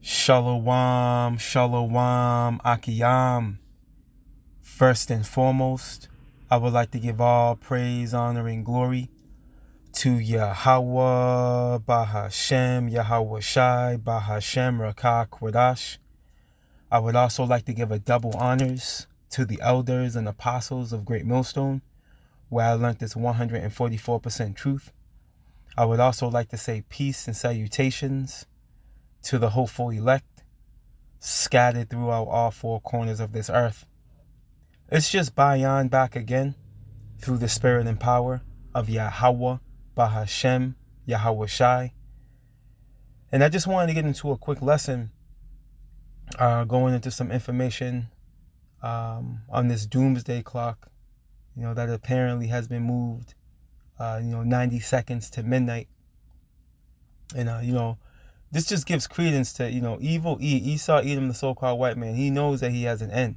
Shalom, shalom, akiyam. First and foremost, I would like to give all praise, honor, and glory to Yahweh, Bahashem, Yahweh Shai, Bahashem, Rakah, Kwadash. I would also like to give a double honors to the elders and apostles of Great Millstone, where I learned this 144% truth. I would also like to say peace and salutations to the hopeful elect, scattered throughout all four corners of this earth. It's just Bayan back again through the spirit and power of Yahweh, Bahashem, Yahweh Shai. And I just wanted to get into a quick lesson, going into some information on this doomsday clock, that apparently has been moved, 90 seconds to midnight. And, this just gives credence to, evil Esau, Edom, the so-called white man. He knows that he has an end.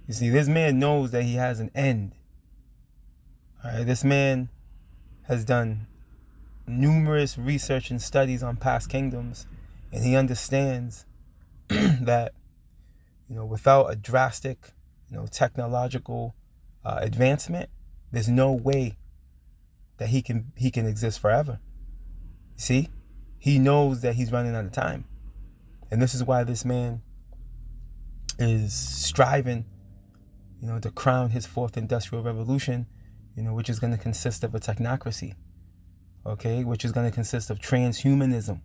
You see, this man knows that he has an end. All right, this man has done numerous research and studies on past kingdoms, and he understands that, without a drastic, technological advancement, there's no way that he can exist forever. You see, he knows that he's running out of time, and this is why this man is striving, to crown his fourth industrial revolution, which is going to consist of a technocracy, okay, which is going to consist of transhumanism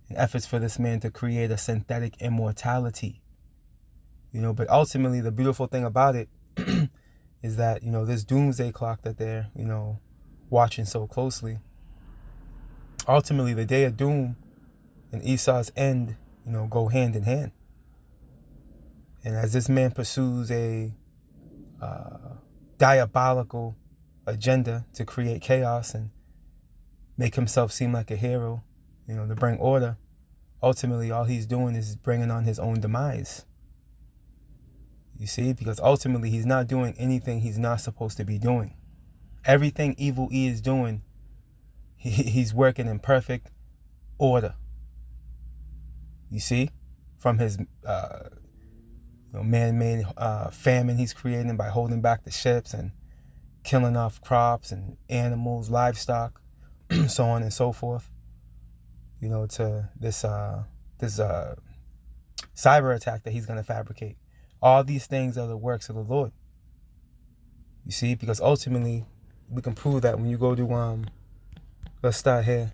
and efforts for this man to create a synthetic immortality, but ultimately the beautiful thing about it is that, this doomsday clock that they're, watching so closely, ultimately the day of doom and Esau's end, go hand in hand. And as this man pursues a diabolical agenda to create chaos and make himself seem like a hero, to bring order, ultimately all he's doing is bringing on his own demise. You see, because ultimately he's not doing anything he's not supposed to be doing. Everything Evil E is doing, he's working in perfect order. You see, from his man-made famine he's creating by holding back the ships and killing off crops and animals, livestock, so on and so forth, to this cyber attack that he's going to fabricate. All these things are the works of the Lord. You see, because ultimately we can prove that when you go to let's start here,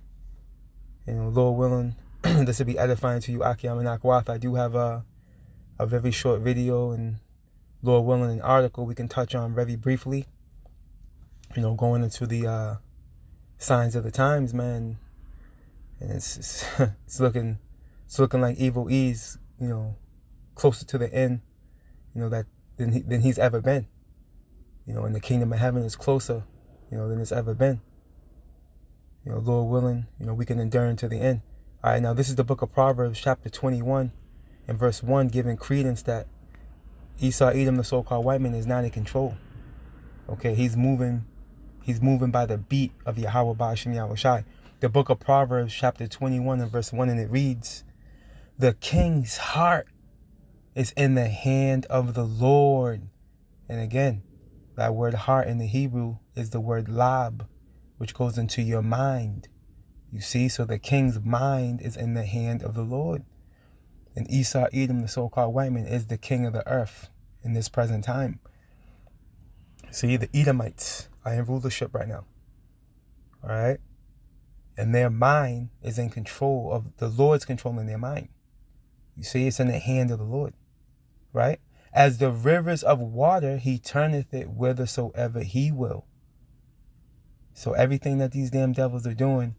Lord willing, this will be edifying to you, Akiyam and Akwath. I do have a very short video, and Lord willing, an article we can touch on very briefly, going into the signs of the times, man. And it's looking like Evil E's, closer to the end, than he's ever been. And the kingdom of heaven is closer, than it's ever been. Lord willing, we can endure into the end. All right, now this is the book of Proverbs, chapter 21, and verse 1, giving credence that Esau, Edom, the so-called white man, is not in control. Okay, he's moving by the beat of Yahweh Ba'ashem Yahweh Shai. The book of Proverbs, chapter 21, and verse 1, and it reads, "The king's heart is in the hand of the Lord." And again, that word heart in the Hebrew is the word lab, which goes into your mind. You see, so the king's mind is in the hand of the Lord. And Esau, Edom, the so-called white man, is the king of the earth in this present time. See, the Edomites are in rulership right now. All right? And their mind is in control of the Lord's controlling their mind. You see, it's in the hand of the Lord. Right? As the rivers of water, he turneth it whithersoever he will. So everything that these damn devils are doing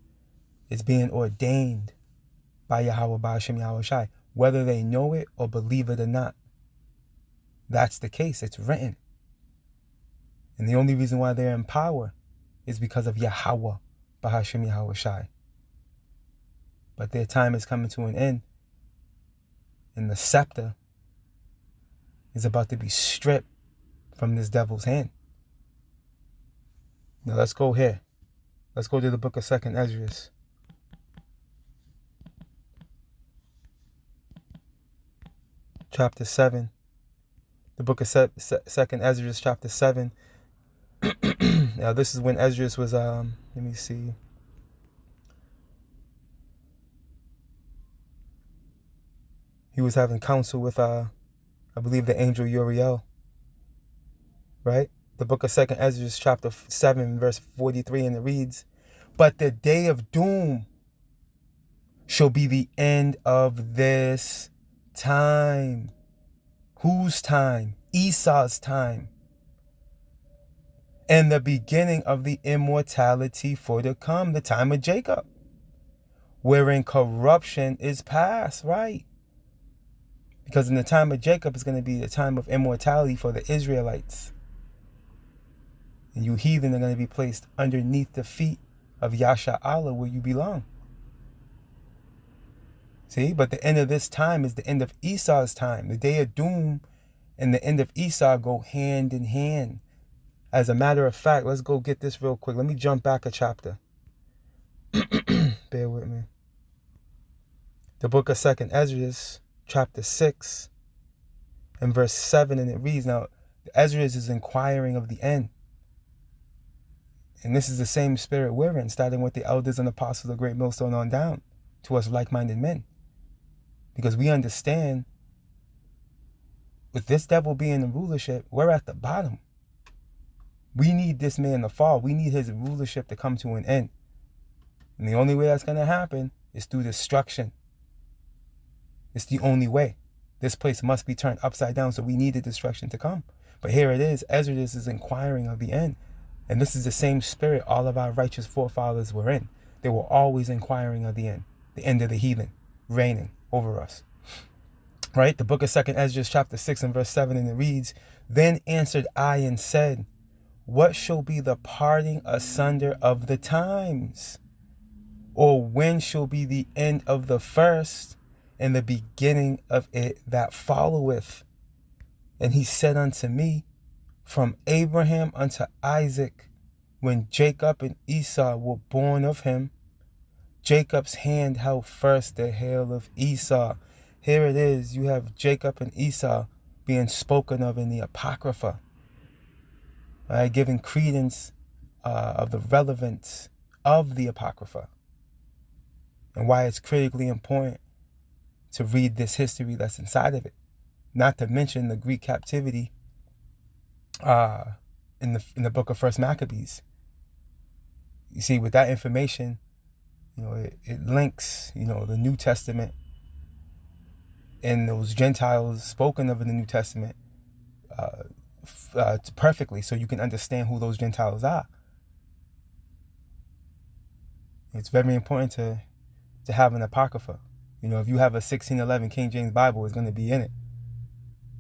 is being ordained by Yahweh Ba'ashem Yahweh Shai, whether they know it or believe it or not. That's the case. It's written. And the only reason why they're in power is because of Yahweh Ba'ashem Yahweh Shai. But their time is coming to an end, and the scepter is about to be stripped from this devil's hand. Now let's go here. Let's go to the book of 2nd Esdras. chapter 7. The book of 2nd Esdras, chapter 7. Now this is when Esdras was, let me see. He was having counsel with, I believe, the angel Uriel, right? The book of 2nd Esdras, chapter 7, verse 43, and it reads, "But the day of doom shall be the end of this time." Whose time? Esau's time. "And the beginning of the immortality for to come," the time of Jacob, "wherein corruption is past," right? Because in the time of Jacob is going to be the time of immortality for the Israelites. And you heathen are going to be placed underneath the feet of Yasha Allah, where you belong. See, but the end of this time is the end of Esau's time. The day of doom and the end of Esau go hand in hand. As a matter of fact, let's go get this real quick. Let me jump back a chapter. Bear with me. The book of 2nd Esdras, chapter 6, and verse 7, and it reads, now, Esdras is inquiring of the end. And this is the same spirit we're in, starting with the elders and apostles of Great Millstone on down to us like-minded men. Because we understand, with this devil being in rulership, we're at the bottom. We need this man to fall. We need his rulership to come to an end. And the only way that's going to happen is through destruction. It's the only way. This place must be turned upside down, so we need the destruction to come. But here it is. Esdras is inquiring of the end. And this is the same spirit all of our righteous forefathers were in. They were always inquiring of the end of the heathen, reigning over us. Right? The book of 2nd Esdras, chapter 6 and verse 7, and it reads, "Then answered I and said, what shall be the parting asunder of the times? Or when shall be the end of the first, and the beginning of it that followeth? And he said unto me, from Abraham unto Isaac, when Jacob and Esau were born of him, Jacob's hand held first the hail of Esau." Here it is. You have Jacob and Esau being spoken of in the Apocrypha, right? Giving credence of the relevance of the Apocrypha and why it's critically important to read this history that's inside of it. Not to mention the Greek captivity in the book of First Maccabees. You see, with that information, it links, the New Testament and those Gentiles spoken of in the New Testament perfectly, so you can understand who those Gentiles are. It's very important to have an Apocrypha. If you have a 1611 King James Bible, it's going to be in it.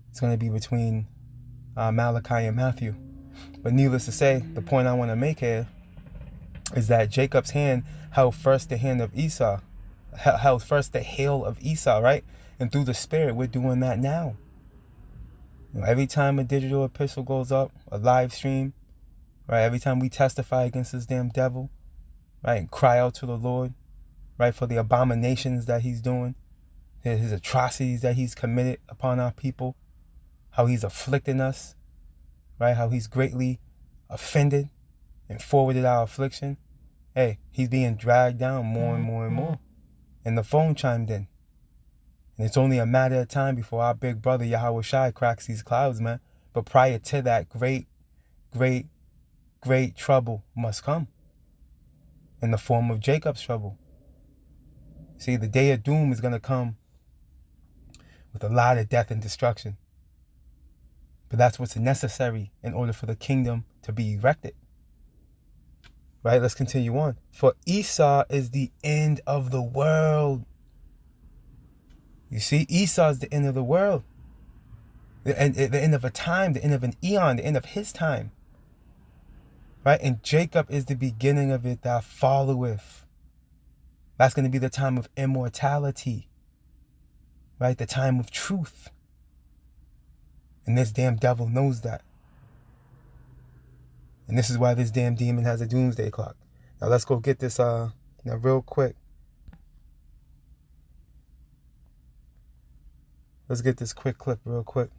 It's going to be between Malachi and Matthew. But needless to say, the point I want to make here is that Jacob's hand held first the hand of Esau, held first the hail of Esau, right? And through the Spirit, we're doing that now. Every time a digital epistle goes up, a live stream, right? Every time we testify against this damn devil, right? And cry out to the Lord, right? For the abominations that he's doing, his atrocities that he's committed upon our people, how he's afflicting us, right? How he's greatly offended and forwarded our affliction. Hey, he's being dragged down more and more and more. And the phone chimed in. And it's only a matter of time before our big brother Yahweh Shai cracks these clouds, man. But prior to that, great, great, great trouble must come in the form of Jacob's trouble. See, the day of doom is going to come with a lot of death and destruction. But that's what's necessary in order for the kingdom to be erected. Right, let's continue on. "For Esau is the end of the world." You see, Esau is the end of the world. The end of a time, the end of an eon, the end of his time. Right, and Jacob is the beginning of it that followeth. That's going to be the time of immortality. Right, the time of truth. And this damn devil knows that. And this is why this damn demon has a doomsday clock. Now let's go get this now real quick. Let's get this quick clip real quick.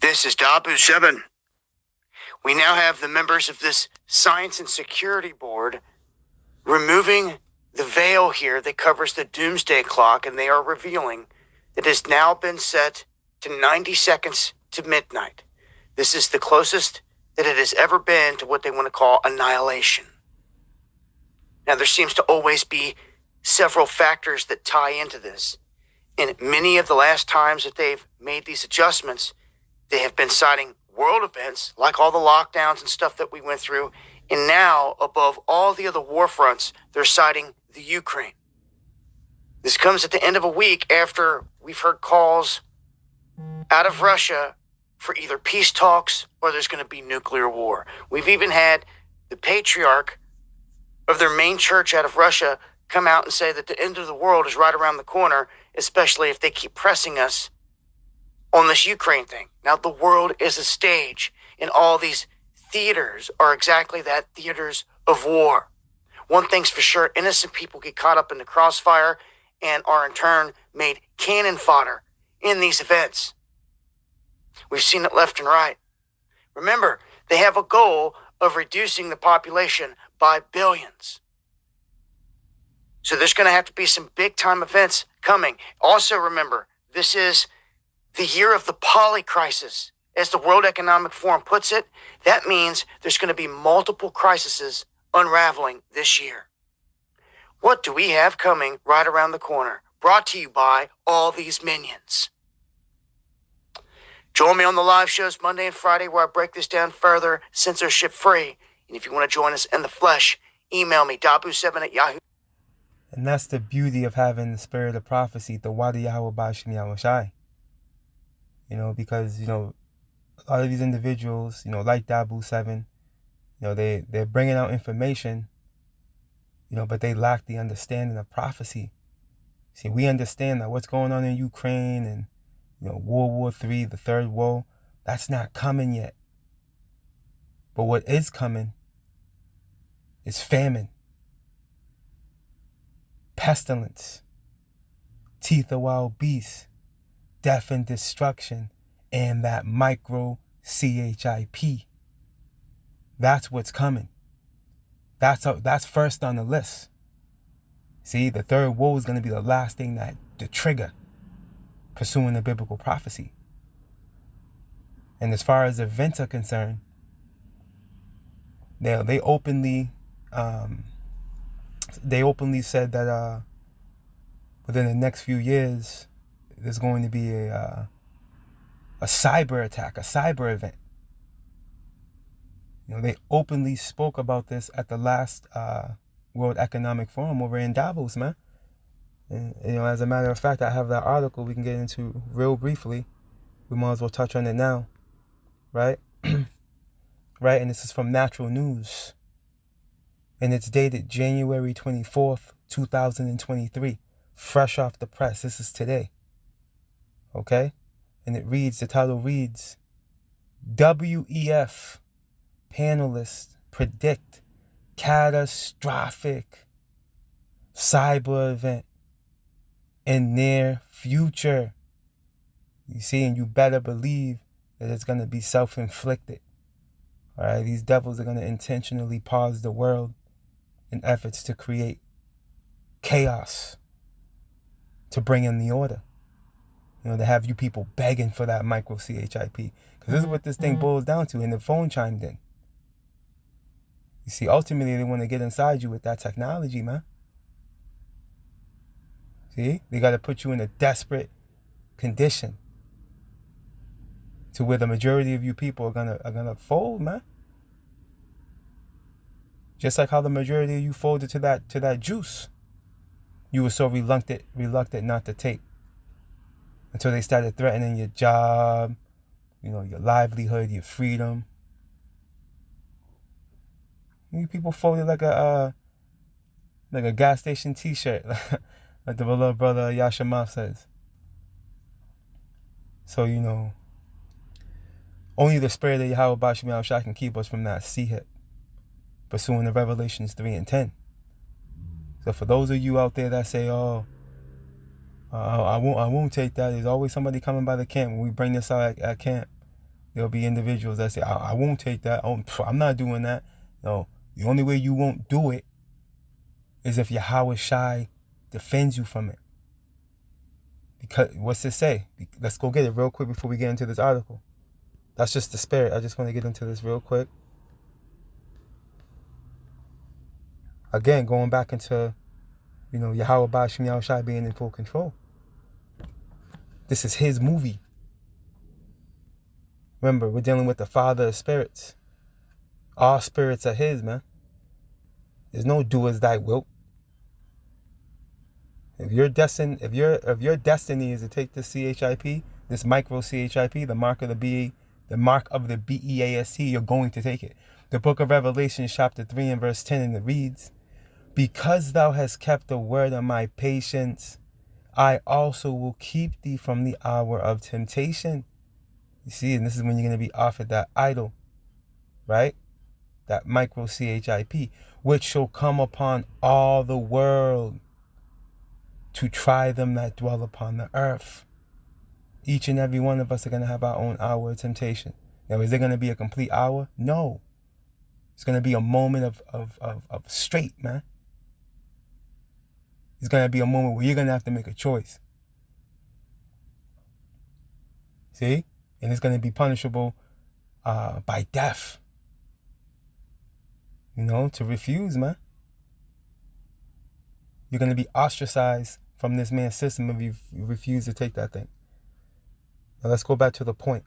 This is Dabu 7. We now have the members of this Science and Security Board removing the veil here that covers the doomsday clock, and they are revealing that it has now been set to 90 seconds to midnight. This is the closest that it has ever been to what they want to call annihilation. Now, there seems to always be several factors that tie into this. And many of the last times that they've made these adjustments, they have been citing world events, like all the lockdowns and stuff that we went through. And now, above all the other war fronts, they're citing the Ukraine. This comes at the end of a week after we've heard calls out of Russia for either peace talks or there's going to be nuclear war. We've even had the patriarch of their main church out of Russia come out and say that the end of the world is right around the corner, especially if they keep pressing us on this Ukraine thing. Now, the world is a stage, and all these theaters are exactly that, theaters of war. One thing's for sure, innocent people get caught up in the crossfire and are in turn made cannon fodder in these events. We've seen it left and right. Remember, they have a goal of reducing the population by billions. So there's going to have to be some big time events coming. Also remember, this is the year of the poly crisis. As the World Economic Forum puts it, that means there's going to be multiple crises unraveling this year. What do we have coming right around the corner? Brought to you by all these minions. Join me on the live shows Monday and Friday where I break this down further, censorship free. And if you want to join us in the flesh, email me, dabu7@yahoo. And that's the beauty of having the spirit of prophecy, the Wadi Yahweh Bashim Yahushai. Because, a lot of these individuals, like Dabu 7, they're bringing out information, but they lack the understanding of prophecy. See, we understand that what's going on in Ukraine and, World War III, the third woe, that's not coming yet. But what is coming is famine, pestilence, teeth of wild beasts, death and destruction, and that micro CHIP. That's what's coming. That's first on the list. See, the third woe is going to be the last thing the trigger pursuing the biblical prophecy. And as far as events are concerned, they openly said that within the next few years there's going to be a cyber attack, a cyber event. They openly spoke about this at the last World Economic Forum over in Davos, man. And, as a matter of fact, I have that article we can get into real briefly. We might as well touch on it now, right? Right, and this is from Natural News. And it's dated January 24th, 2023. Fresh off the press. This is today. Okay? And the title reads, WEF panelists predict catastrophic cyber event in near future. You see, and you better believe that it's going to be self-inflicted. All right, these devils are going to intentionally pause the world in efforts to create chaos, to bring in the order. To have you people begging for that micro CHIP. Because this is what this thing boils down to, and the phone chimed in. You see, ultimately, they want to get inside you with that technology, man. See? They got to put you in a desperate condition to where the majority of you people are gonna fold, man. Just like how the majority of you folded to that juice. You were so reluctant not to take. Until they started threatening your job, your livelihood, your freedom. You people folded like a gas station T-shirt, like the beloved brother Yashamaf says. So only the spirit of Yahweh Bashim Yahushua can keep us from that saith, pursuing the Revelations 3 and 10. So for those of you out there that say, "Oh, I won't take that. There's always somebody coming by the camp when we bring this out at camp. There'll be individuals that say, I won't take that. Oh, I'm not doing that. No, the only way you won't do it is if Yahweh Shai defends you from it. Because what's it say? Let's go get it real quick before we get into this article. That's just the spirit. I just want to get into this real quick. Again, going back into, Yahweh Bashim Yahweh Shai being in full control. This is his movie. Remember, we're dealing with the Father of spirits. All spirits are his, man. There's no do as thy wilt. If your destiny is to take this CHIP, this micro CHIP, the mark of the BEAST, you're going to take it. The book of Revelation, chapter 3 and verse 10, and it reads, because thou hast kept the word of my patience, I also will keep thee from the hour of temptation. You see, and this is when you're going to be offered that idol, right? That micro CHIP, which shall come upon all the world to try them that dwell upon the earth. Each and every one of us are going to have our own hour of temptation. Now, is it going to be a complete hour? No. It's going to be a moment of straight, man. It's going to be a moment where you're going to have to make a choice. See? And it's going to be punishable by death. To refuse, man. You're going to be ostracized from this man's system if you refuse to take that thing. Now let's go back to the point.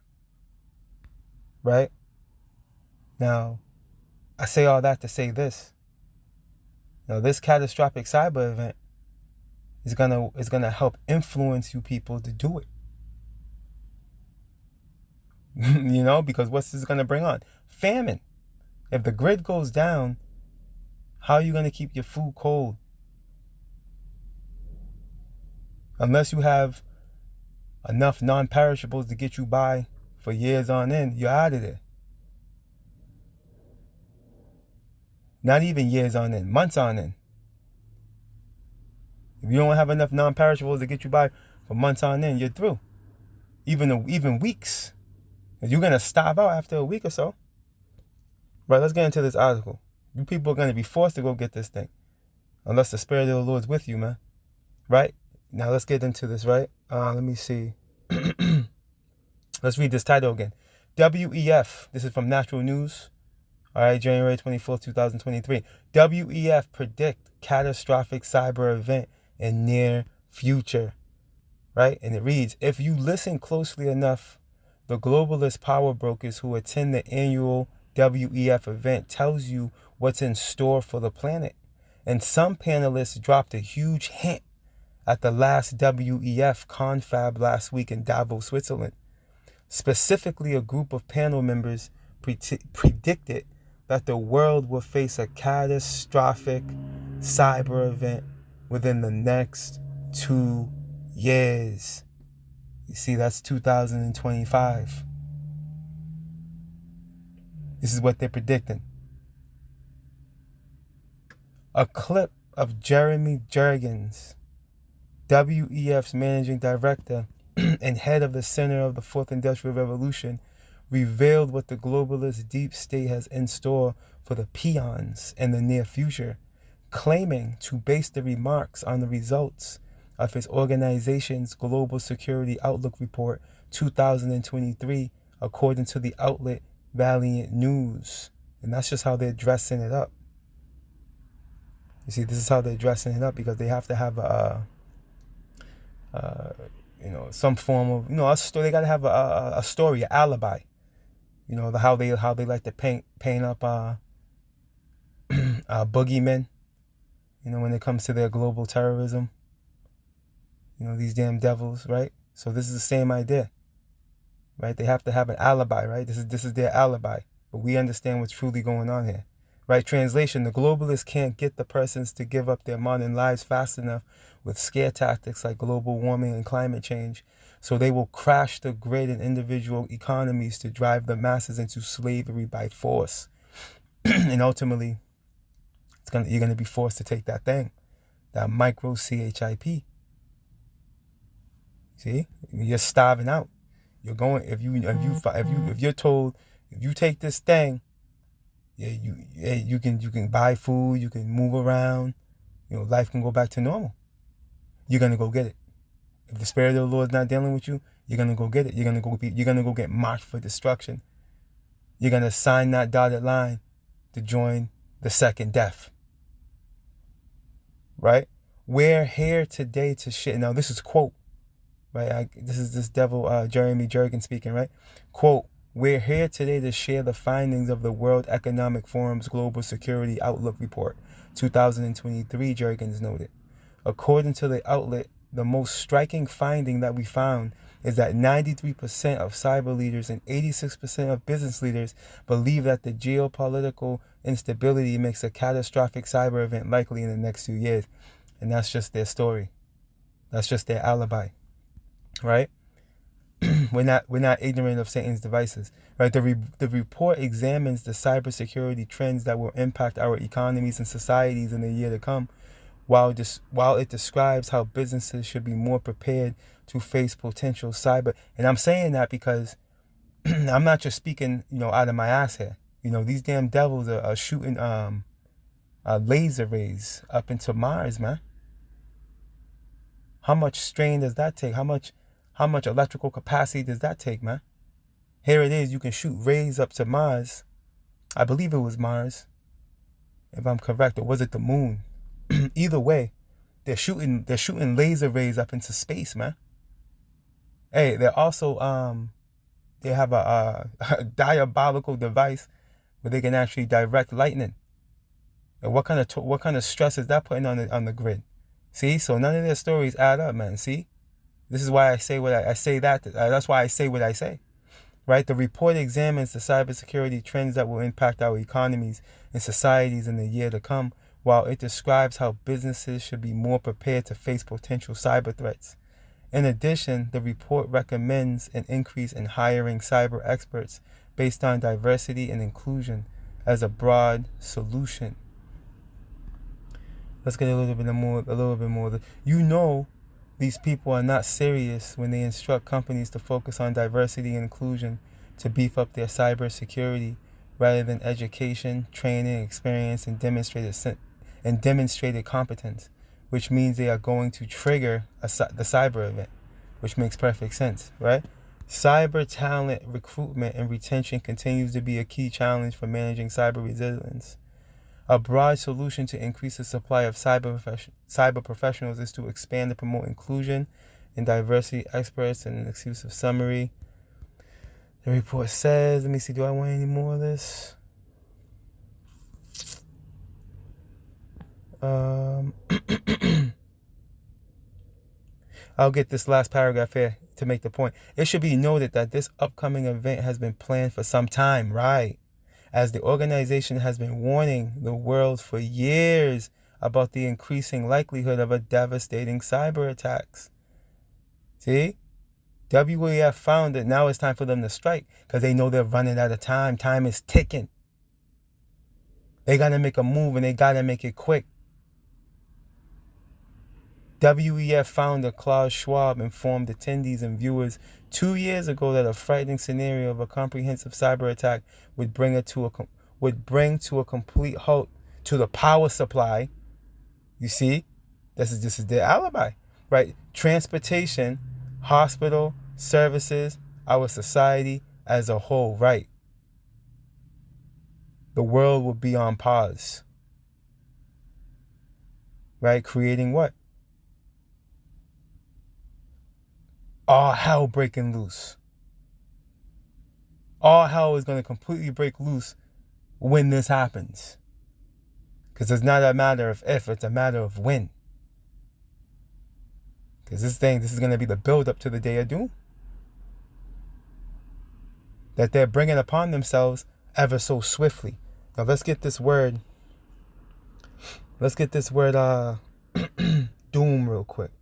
Right? Now, I say all that to say this. This catastrophic cyber event is gonna help influence you people to do it. Because what's this gonna bring on? Famine. If the grid goes down, how are you gonna keep your food cold? Unless you have enough non-perishables to get you by for years on end, you're out of there. Not even years on end, months on end. If you don't have enough non-perishables to get you by for months on end, you're through. Even weeks. You're going to starve out after a week or so. Right, let's get into this article. You people are going to be forced to go get this thing. Unless the Spirit of the Lord is with you, man. Right? Now let's get into this, right? Let me see. Let's read this title again. WEF. This is from Natural News. All right, January 24th, 2023. WEF predict catastrophic cyber event in near future. Right? And it reads, if you listen closely enough, the globalist power brokers who attend the annual WEF event tells you what's in store for the planet. And some panelists dropped a huge hint at the last WEF confab last week in Davos, Switzerland. Specifically, a group of panel members predicted that the world will face a catastrophic cyber event within the next 2 years. You see, that's 2025. This is what they're predicting. A clip of Jeremy Jurgens, WEF's managing director and head of the Center of the Fourth Industrial Revolution, revealed what the globalist deep state has in store for the peons in the near future, claiming to base the remarks on the results of his organization's Global Security Outlook Report 2023, according to the outlet Valiant News. And that's just how they're dressing it up. You see, this is how they're dressing it up, because they have to have some form of, a story. They got to have a story, an alibi. How they like to paint up boogeymen. When it comes to their global terrorism. These damn devils, right? So this is the same idea, right? They have to have an alibi, right? This is their alibi, but we understand what's truly going on here, right? Translation: the globalists can't get the persons to give up their modern lives fast enough with scare tactics like global warming and climate change, so they will crash the grid and individual economies to drive the masses into slavery by force, and ultimately, you're gonna be forced to take that thing, that micro CHIP. See, you're starving out. You're going if you're told if you take this thing, you can buy food, you can move around, life can go back to normal. You're gonna go get it. If the Spirit of the Lord is not dealing with you, you're gonna go get it. You're gonna go get marked for destruction. You're gonna sign that dotted line to join the second death. Right? We're here today to share. Now this is quote. Right? This is this devil Jeremy Jergen speaking. Right? Quote. We're here today to share the findings of the World Economic Forum's Global Security Outlook Report 2023, Jergens noted. According to the outlet, the most striking finding that we found is that 93% of cyber leaders and 86% of business leaders believe that the geopolitical instability makes a catastrophic cyber event likely in the next 2 years. And that's just their story. That's just their alibi. Right? We're not ignorant of Satan's devices, right? The report examines the cybersecurity trends that will impact our economies and societies in the year to come, while it describes how businesses should be more prepared to face potential cyber. And I'm saying that because I'm not just speaking, out of my ass here. These damn devils are shooting laser rays up into Mars, man. How much strain does that take? How much electrical capacity does that take, man? Here it is, you can shoot rays up to Mars. I believe it was Mars, if I'm correct, or was it the moon? Either way, they're shooting laser rays up into space, man. Hey, they're also they have a diabolical device where they can actually direct lightning. And what kind of stress is that putting on the grid? See, so none of their stories add up, man. See. This is why I say what I say that's why I say what I say, right? The report examines the cybersecurity trends that will impact our economies and societies in the year to come, while it describes how businesses should be more prepared to face potential cyber threats. In addition, the report recommends an increase in hiring cyber experts based on diversity and inclusion as a broad solution. Let's get a little bit more. These people are not serious when they instruct companies to focus on diversity and inclusion to beef up their cybersecurity rather than education, training, experience, and demonstrated competence, which means they are going to trigger the cyber event, which makes perfect sense, right? Cyber talent recruitment and retention continues to be a key challenge for managing cyber resilience. A broad solution to increase the supply of cyber professionals is to expand and promote inclusion and diversity experts in an exclusive summary. The report says, let me see, do I want any more of this? I'll get this last paragraph here to make the point. It should be noted that this upcoming event has been planned for some time, right? As the organization has been warning the world for years about the increasing likelihood of a devastating cyber attacks. See? WEF found that now it's time for them to strike because they know they're running out of time. Time is ticking. They got to make a move and they got to make it quick. WEF founder Klaus Schwab informed attendees and viewers 2 years ago that a frightening scenario of a comprehensive cyber attack would bring to a complete halt to the power supply. You see, this is their alibi, right? Transportation, hospital, services, our society as a whole, right? The world will be on pause, right? Creating what? All hell breaking loose. All hell is going to completely break loose when this happens. Because it's not a matter of if, it's a matter of when. Because this is going to be the build-up to the day of doom that they're bringing upon themselves ever so swiftly. Now let's get this word doom real quick.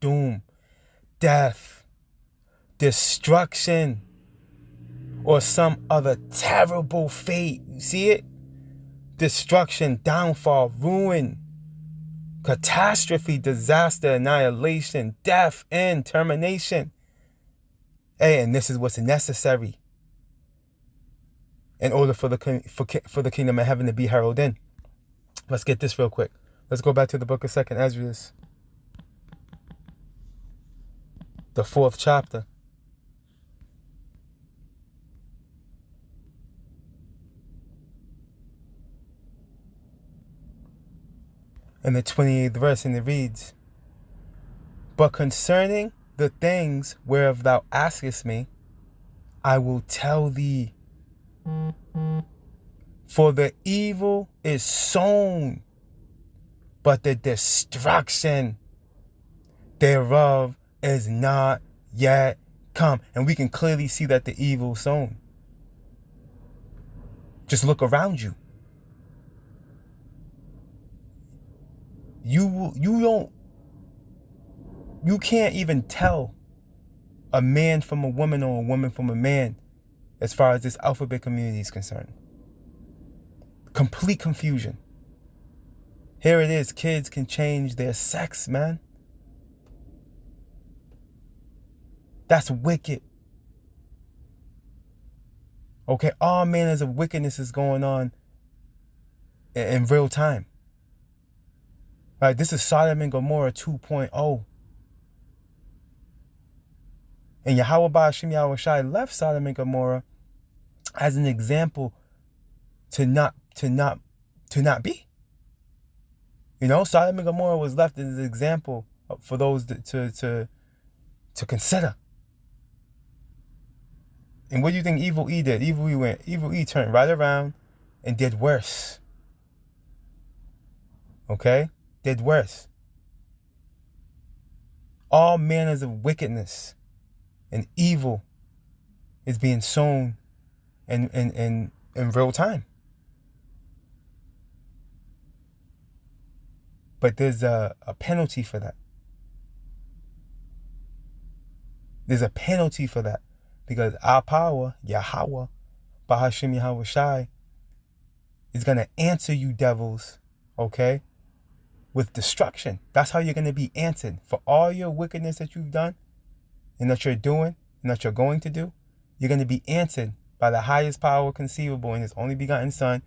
Doom, death, destruction, or some other terrible fate. You see it? destruction, downfall, ruin, catastrophe, disaster, annihilation, death, and termination. Hey, and this is what's necessary in order for the kingdom of heaven to be heralded in. Let's get this real quick. Let's go back to the book of 2nd Esdras, the 4th chapter. And the 28th verse, and it reads, "But concerning the things whereof thou askest me, I will tell thee. For the evil is sown, but the destruction thereof is not yet come." And we can clearly see that the evil is sown. Just look around you. You can't even tell a man from a woman or a woman from a man as far as this alphabet community is concerned. Complete confusion. Here it is, kids can change their sex, man. That's wicked. Okay, all manners of wickedness is going on in real time. Right, this is Sodom and Gomorrah 2.0. And Yahweh Ba'ashem Yahweh Shai left Sodom and Gomorrah as an example to not be. You know, Sodom and Gomorrah was left as an example for those to consider. And what do you think Evil E did? Evil E turned right around and did worse. Okay? Did worse. All manners of wickedness and evil is being sown in real time. But there's a penalty for that. There's a penalty for that. Because our power, Yahweh, Bahashim Yahweh Shai, is going to answer you devils, okay, with destruction. That's how you're going to be answered. For all your wickedness that you've done and that you're doing and that you're going to do, you're going to be answered by the highest power conceivable in His only begotten Son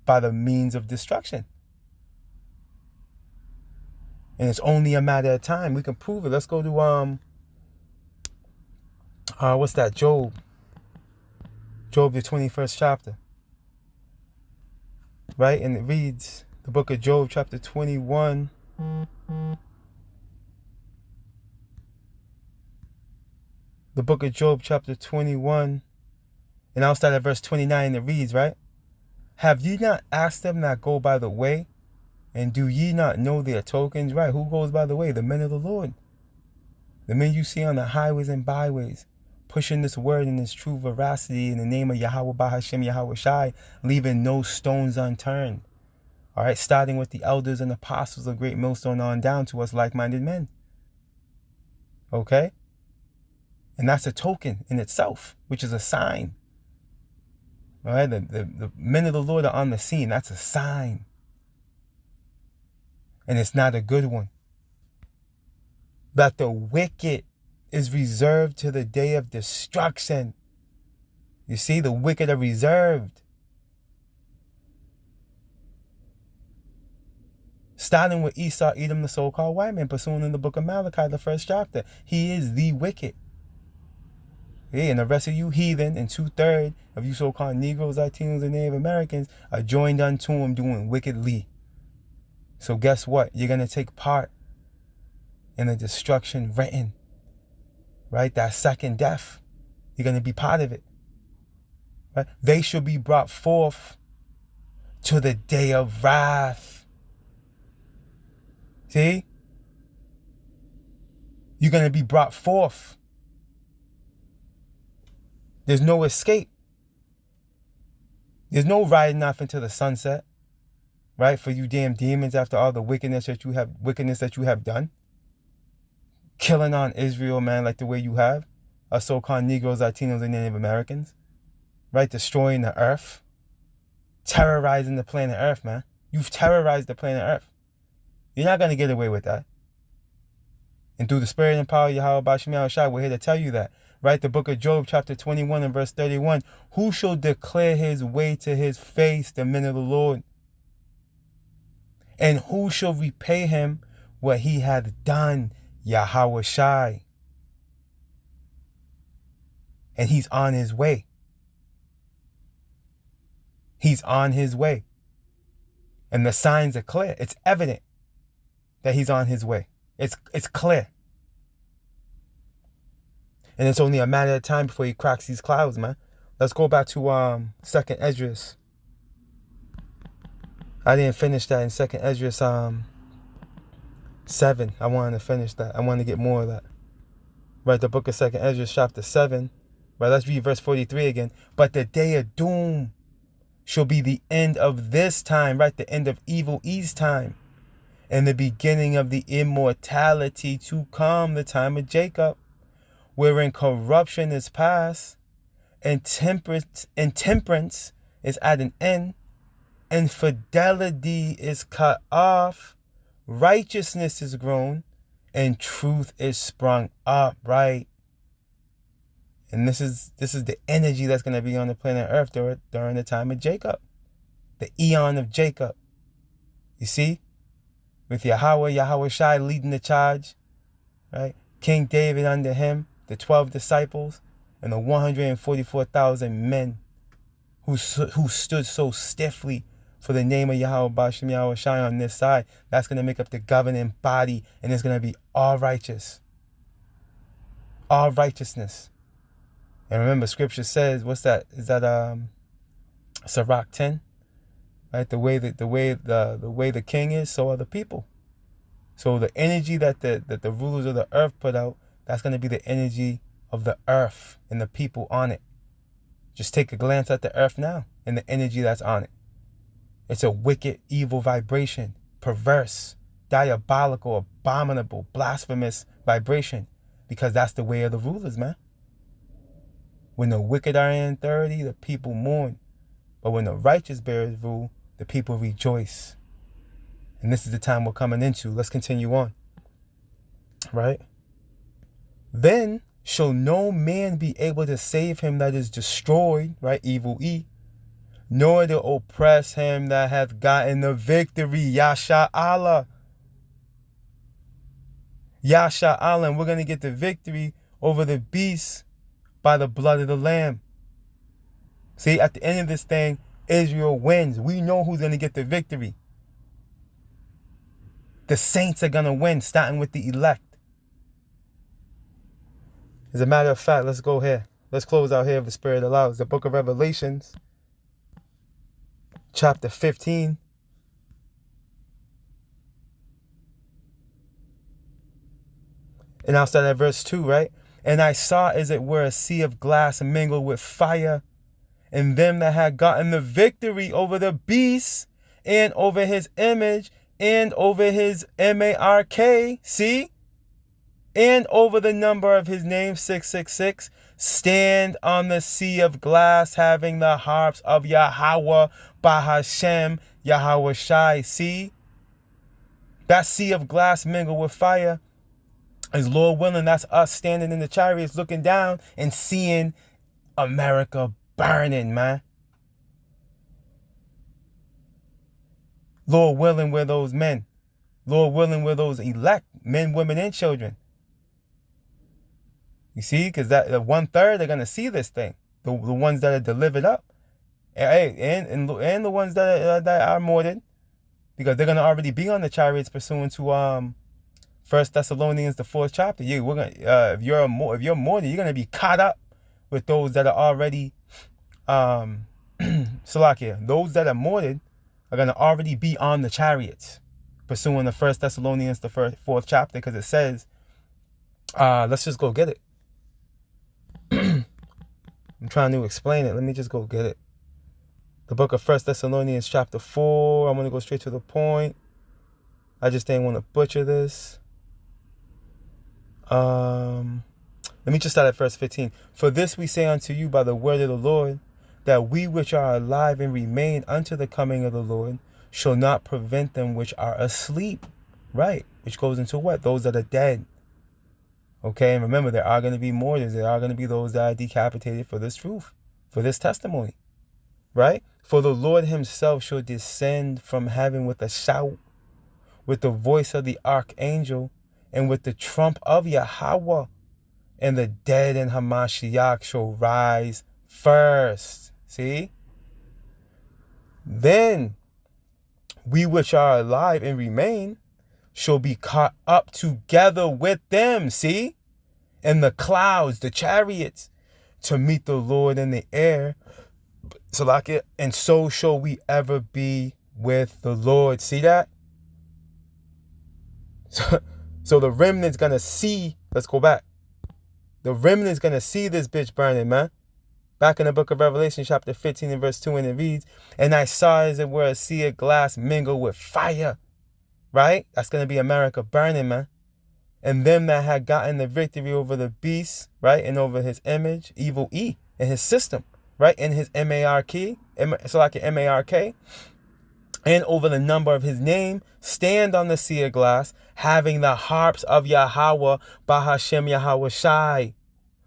by the means of destruction. And it's only a matter of time. We can prove it. Let's go to what's that? Job, the 21st chapter. Right? And it reads, the book of Job, chapter 21. The book of Job, chapter 21. And I'll start at verse 29. It reads, right? "Have ye not asked them that go by the way? And do ye not know their tokens?" Right? Who goes by the way? The men of the Lord. The men you see on the highways and byways, pushing this word and this true veracity in the name of Yahweh Bahashim Yahweh Shai, leaving no stones unturned. All right, starting with the elders and apostles of Great Millstone on down to us like-minded men. Okay? And that's a token in itself, which is a sign. All right, the men of the Lord are on the scene. That's a sign. And it's not a good one. That the wicked is reserved to the day of destruction. You see, the wicked are reserved. Starting with Esau, Edom, the so-called white man, pursuing in the book of Malachi, the 1st chapter. He is the wicked. Yeah, and the rest of you heathen and 2/3 of you so-called Negroes, Latinos, and Native Americans are joined unto him doing wickedly. So guess what? You're going to take part in the destruction written. Right? That second death. You're going to be part of it. Right? They shall be brought forth to the day of wrath. See? You're going to be brought forth. There's no escape. There's no riding off into the sunset. Right? For you damn demons, after all the wickedness that you have done. Killing on Israel, man, like the way you have. So-called Negroes, Latinos, and Native Americans. Right? Destroying the earth. terrorizing the planet Earth, man. You've terrorized the planet Earth. You're not going to get away with that. And through the spirit and power of Yahweh Bashim Yahushua, we're here to tell you that. Right? The book of Job, chapter 21 and verse 31. Who shall declare his way to his face, the men of the Lord? And who shall repay him what he hath done? Yahweh Shai. And he's on his way. He's on his way. And the signs are clear. It's evident that he's on his way. It's clear. And it's only a matter of time before he cracks these clouds, man. Let's go back to 2nd Esdras. I didn't finish that in 2nd Esdras 7. I wanted to finish that. I wanted to get more of that. Right, the book of 2nd Esdras chapter 7. Right, let's read verse 43 again. But the day of doom shall be the end of this time, right? The end of evil ease time. And the beginning of the immortality to come, the time of Jacob, wherein corruption is past, and temperance is at an end, and fidelity is cut off, righteousness is grown, and truth is sprung up, right? And this is the energy that's going to be on the planet Earth during the time of Jacob, the eon of Jacob. You see, with Yahweh Shai leading the charge, right? King David under him, the 12 disciples, and the 144,000 men who stood so stiffly for the name of Yahweh Bashim Yahweh Shai on this side. That's going to make up the governing body, and it's going to be all righteous. All righteousness. And remember, scripture says, what's that? Is that Sirach 10? Right? The way the king is, so are the people. So the energy that the rulers of the earth put out, that's going to be the energy of the earth and the people on it. Just take a glance at the earth now and the energy that's on it. It's a wicked, evil vibration, perverse, diabolical, abominable, blasphemous vibration, because that's the way of the rulers, man. When the wicked are in 30, the people mourn. But when the righteous bearers rule, the people rejoice. And this is the time we're coming into. Let's continue on. Right? Then shall no man be able to save him that is destroyed, right? Evil E. Nor to oppress him that hath gotten the victory. Yasha Allah. Yasha Allah. And we're going to get the victory over the beast by the blood of the Lamb. See, at the end of this thing, Israel wins. We know who's going to get the victory. The saints are going to win, starting with the elect. As a matter of fact, let's go here. Let's close out here if the Spirit allows. The book of Revelations, chapter 15. And I'll start at verse 2, right? And I saw, as it were, a sea of glass mingled with fire, and them that had gotten the victory over the beast, and over his image, and over his mark, see? And over the number of his name, 666, stand on the sea of glass, having the harps of Yahweh, Bahashem, Yahweh Shai, see? That sea of glass mingled with fire is, Lord willing, that's us standing in the chariots looking down and seeing America burning, man. Lord willing, we're those men. Lord willing, we're those elect men, women, and children. You see, because that 1/3 are going to see this thing. The ones that are delivered up. And the ones that are mortared. Because they're going to already be on the chariots pursuant to 1 Thessalonians, the 4th chapter. We're gonna if you're mortared, you're gonna be caught up with those that are already Salakia. Those that are mortared are gonna already be on the chariots, pursuing the 1 Thessalonians, the 4th chapter, because it says, let's just go get it. I'm trying to explain it. Let me just go get it. The book of 1 Thessalonians chapter 4. I'm gonna go straight to the point. I just didn't want to butcher this. Let me just start at verse 15. For this we say unto you by the word of the Lord, that we which are alive and remain unto the coming of the Lord shall not prevent them which are asleep. Right. Which goes into what? Those that are dead. Okay. And remember, there are going to be martyrs. There are going to be those that are decapitated for this truth, for this testimony. Right. For the Lord himself shall descend from heaven with a shout, with the voice of the archangel, and with the trump of Yahweh, and the dead in Hamashiach shall rise first. See? Then we which are alive and remain shall be caught up together with them. See? In the clouds, the chariots, to meet the Lord in the air. So like it, and so shall we ever be with the Lord. See that? So the remnant's gonna see. Let's go back. The remnant's going to see this bitch burning, man. Back in the book of Revelation, chapter 15 and verse 2, and it reads, and I saw as it were a sea of glass mingled with fire. Right? That's going to be America burning, man. And them that had gotten the victory over the beast, right? And over his image, evil E, and his system, right? And his M-A-R-K, so like an M-A-R-K. And over the number of his name, stand on the sea of glass, having the harps of Yahweh, Bahashem Yahweh Shai.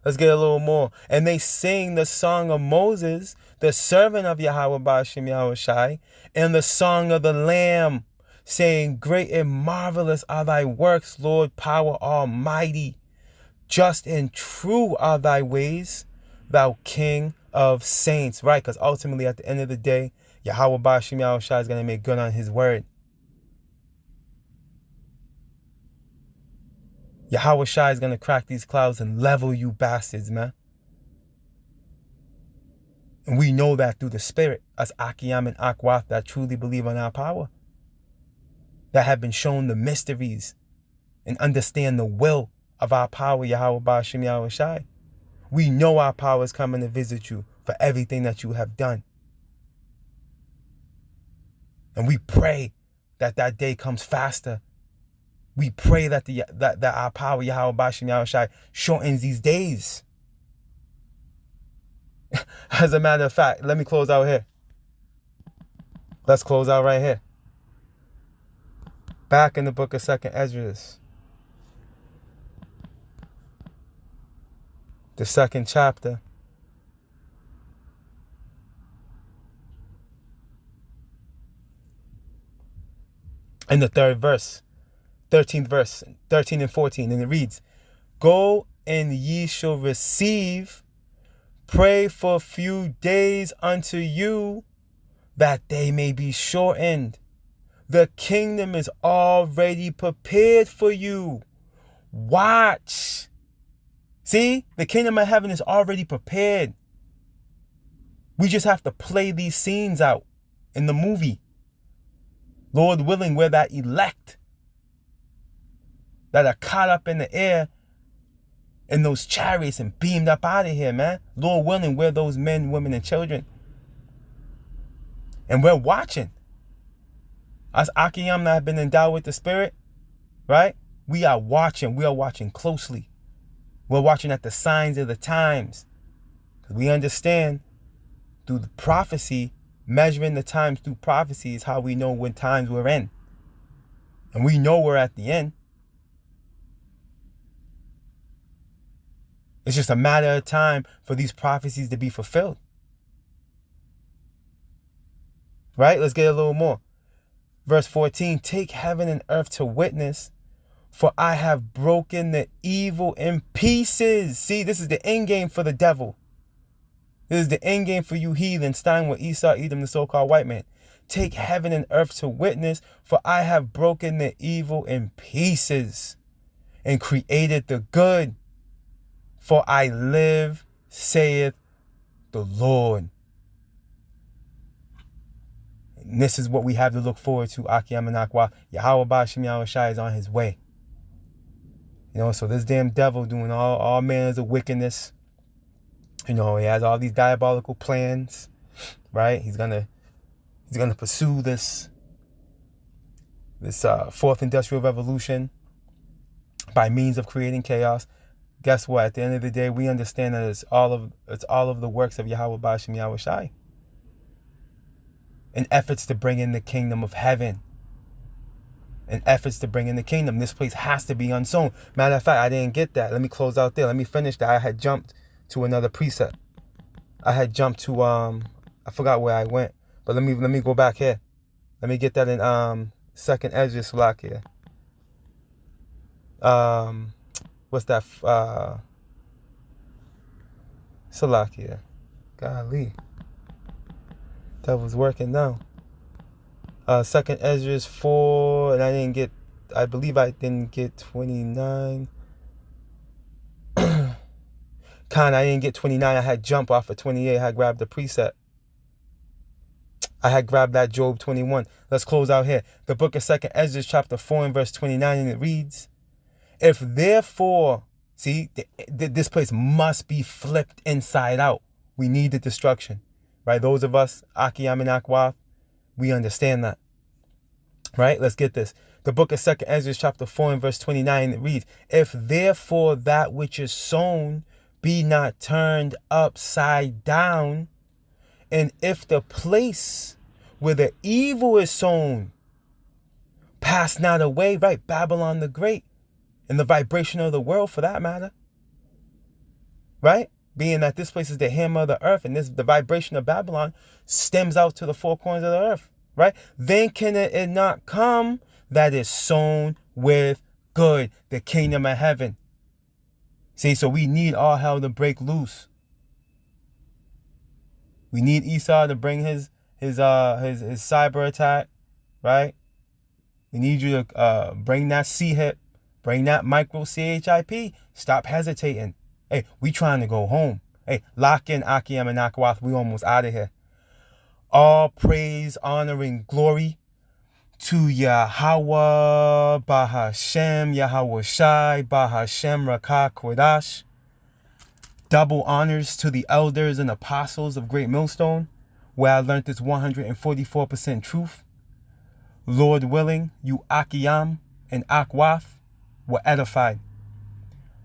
Let's get a little more. And they sing the song of Moses, the servant of Yahweh, Bahashem Yahweh Shai, and the song of the Lamb, saying, great and marvelous are thy works, Lord, power almighty. Just and true are thy ways, thou King of saints. Right? Because ultimately, at the end of the day, Yahweh Ba'ashim Yahweh Shai is going to make good on his word. Yahweh Shai is going to crack these clouds and level you bastards, man. And we know that through the Spirit, us Akiyam and Akwath that truly believe in our power, that have been shown the mysteries and understand the will of our power, Yahweh Ba'ashim Yahweh Shai. We know our power is coming to visit you for everything that you have done. And we pray that that day comes faster. We pray that that our power, Yahweh Ba'ashim Yahweh Shai, shortens these days. As a matter of fact, let me close out here. Let's close out right here. Back in the book of 2nd Esdras. The 2nd chapter. In the 3rd verse, 13th verse, 13 and 14, and it reads, go and ye shall receive, pray for a few days unto you, that they may be shortened. The kingdom is already prepared for you. Watch. See, the kingdom of heaven is already prepared. We just have to play these scenes out in the movie. Lord willing, we're that elect that are caught up in the air in those chariots and beamed up out of here, man. Lord willing, we're those men, women, and children. And we're watching. Us Akiyam that have been endowed with the Spirit, right? We are watching. We are watching closely. We're watching at the signs of the times. Because we understand through the prophecy, measuring the times through prophecy is how we know what times we're in. And we know we're at the end. It's just a matter of time for these prophecies to be fulfilled. Right? Let's get a little more. Verse 14, take heaven and earth to witness, for I have broken the evil in pieces. See, this is the end game for the devil. This is the end game for you heathens, starting with Esau, Edom, the so-called white man. Take heaven and earth to witness, for I have broken the evil in pieces and created the good. For I live, saith the Lord. And this is what we have to look forward to, Akiyam and Akwa. Yahweh Ba'ashim Yahweh Shai is on his way. You know, so this damn devil doing all manners of wickedness. You know, he has all these diabolical plans, right? He's gonna pursue this fourth industrial revolution by means of creating chaos. guess what? At the end of the day, we understand that it's all of the works of Yahweh Ba'ashem Yahweh Shai, in efforts to bring in the kingdom of heaven. In efforts to bring in the kingdom. This place has to be unsown. Matter of fact, I didn't get that. Let me close out there. Let me finish that. I had jumped to another precept. I had jumped to I forgot where I went. But let me go back here. Let me get that in second Esdras block here. What's that? Salakia. Golly. That was working now. Second Esdras 4, and I believe I didn't get 29. I didn't get 29. I had jump off of 28. I had grabbed the precept. I had grabbed that Job 21. Let's close out here. The book of second Esdras chapter 4 and verse 29, and it reads, if therefore, see, this place must be flipped inside out. We need the destruction, right? Those of us, Akiyam and Akwaf, we understand that, right? Let's get this. The book of second Esdras chapter 4 and verse 29, it reads, if therefore that which is sown be not turned upside down, and if the place where the evil is sown pass not away, right? Babylon the Great, and the vibration of the world for that matter, right? Being that this place is the hem of the earth, and the vibration of Babylon stems out to the four corners of the earth, right? Then can it not come that is sown with good, the kingdom of heaven. See, so we need all hell to break loose. We need Esau to bring his cyber attack, right? We need you to bring that CHIP, bring that micro CHIP. Stop hesitating. Hey, we trying to go home. Hey, lock in Akiyam and Akwath. We almost out of here. All praise, honor, and glory to Yahweh, Bahashem, Yahweh Shai, Bahashem, Rakah, Kodash. Double honors to the elders and apostles of Great Millstone, where I learned this 144% truth. Lord willing, you Akiyam and Akwath were edified.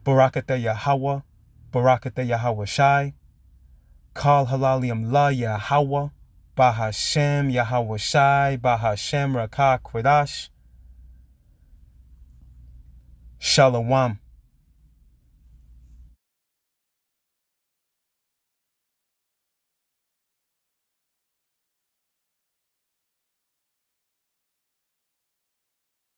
Barakatah Yahweh, Barakatah Yahweh Shai, Kal Halaliam La Yahweh, Bahashem Yahweh Shai, Bahashem Rakah Kodash. Shalom.